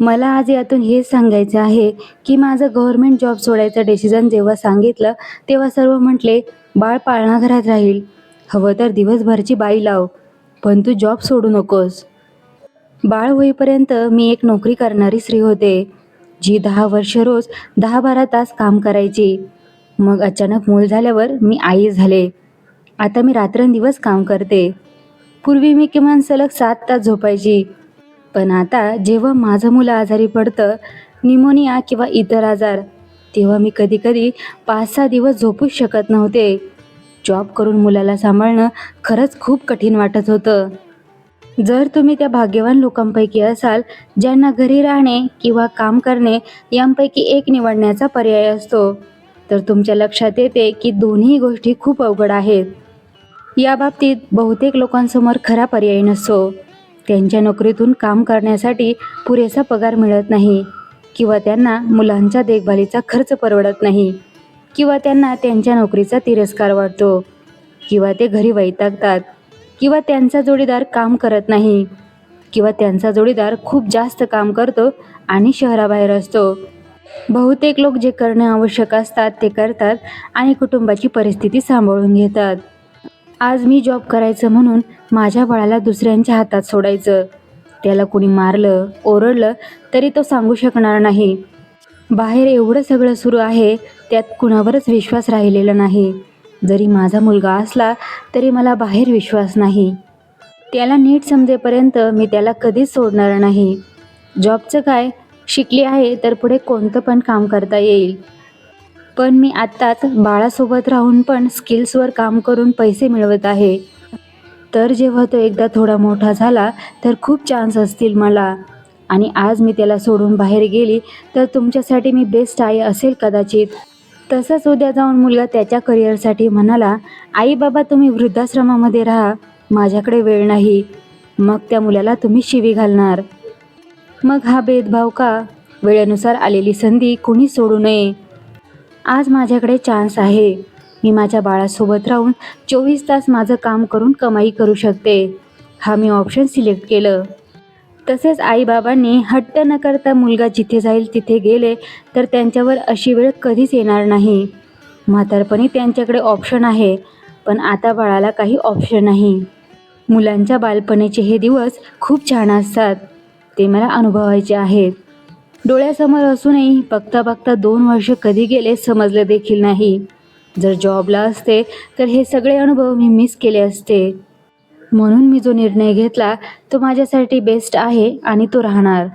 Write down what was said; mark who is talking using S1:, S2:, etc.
S1: मला आज यातून हेच सांगायचं आहे की माझं गव्हर्नमेंट जॉब सोडायचं डिसिजन जेव्हा सांगितलं तेव्हा सर्व म्हटले, बाळ पाळणाघरात राहील, हवं तर दिवसभरची बाई लाव, पण तू जॉब सोडू नकोस. बाळ होईपर्यंत मी एक नोकरी करणारी स्त्री होते, जी 10 वर्ष रोज 10-12 तास काम करायची. मग अचानक मूल झाल्यावर मी आई झाले. आता मी रात्रंदिवस काम करते. पूर्वी मी किमान सलग 7 तास झोपायची, पण आता जेव्हा माझं मुलं आजारी पडतं, निमोनिया किंवा इतर आजार, तेव्हा मी कधीकधी 5-6 दिवस झोपूच शकत नव्हते. जॉब करून मुलाला सांभाळणं खरंच खूप कठीण वाटत होतं. जर तुम्ही त्या भाग्यवान लोकांपैकी असाल, ज्यांना घरी राहणे किंवा काम करणे यांपैकी एक निवडण्याचा पर्याय असतो, तर तुमच्या लक्षात येते की दोन्ही गोष्टी खूप अवघड आहेत. या बाबतीत बहुतेक लोकांसमोर खरा पर्याय नसतो. त्यांच्या नोकरीतून काम करण्यासाठी पुरेसा पगार मिळत नाही, किंवा त्यांना मुलांच्या देखभालीचा खर्च परवडत नाही, किंवा त्यांना त्यांच्या नोकरीचा तिरस्कार वाटतो, किंवा ते घरी वैतागतात, किंवा त्यांचा जोडीदार काम करत नाही, किंवा त्यांचा जोडीदार खूप जास्त काम करतो आणि शहराबाहेर असतो. बहुतेक लोक जे करणे आवश्यक असतात ते करतात आणि कुटुंबाची परिस्थिती सांभाळून घेतात. आज मी जॉब करायचं म्हणून माझ्या बाळाला दुसऱ्यांच्या हातात सोडायचं. त्याला कुणी मारलं, ओरडलं तरी तो सांगू शकणार नाही. बाहेर एवढं सगळं सुरू आहे, त्यात कुणावरच विश्वास राहिलेला नाही. जरी माझा मुलगा असला तरी मला बाहेर विश्वास नाही. त्याला नीट समजेपर्यंत मी त्याला कधीच सोडणार नाही. जॉबचं काय, शिकली आहे तर पुढे कोणतं पण काम करता येईल. पण मी आत्ताच बाळासोबत राहून पण स्किल्सवर काम करून पैसे मिळवत आहे. तर जेव्हा तो एकदा थोडा मोठा झाला तर खूप चान्स असतील मला. आणि आज मी त्याला सोडून बाहेर गेली तर तुमच्यासाठी मी बेस्ट आई असेल कदाचित. तसंच उद्या जाऊन मुलगा त्याच्या करिअरसाठी म्हणाला, आई बाबा तुम्ही वृद्धाश्रमामध्ये राहा, माझ्याकडे वेळ नाही. मग त्या मुलाला तुम्ही शिवी घालणार. मग हा भेदभाव का? वेळेनुसार आलेली संधी कुणी सोडू नये. आज माझ्याकडे चान्स आहे. मी माझ्या बाळासोबत राहून 24 तास माझं काम करून कमाई करू शकते. हा मी ऑप्शन सिलेक्ट केलं. तसेच आईबाबांनी हट्ट न करता मुलगा जिथे जाईल तिथे गेले तर त्यांच्यावर अशी वेळ कधीच येणार नाही. म्हातारपणी त्यांच्याकडे ऑप्शन आहे, पण आता बाळाला काही ऑप्शन नाही. मुलांच्या बालपणीचे हे दिवस खूप छान असतात. ते मला अनुभवायचे आहेत. डोळ्यासमोर असूनही बघता बघता 2 वर्ष कधी गेले समजले देखील नाही. जर जॉबला असते तर हे सगळे अनुभव मी मिस केले असते. म्हणून मी जो निर्णय घेतला तो माझ्यासाठी बेस्ट आहे आणि तो राहणार.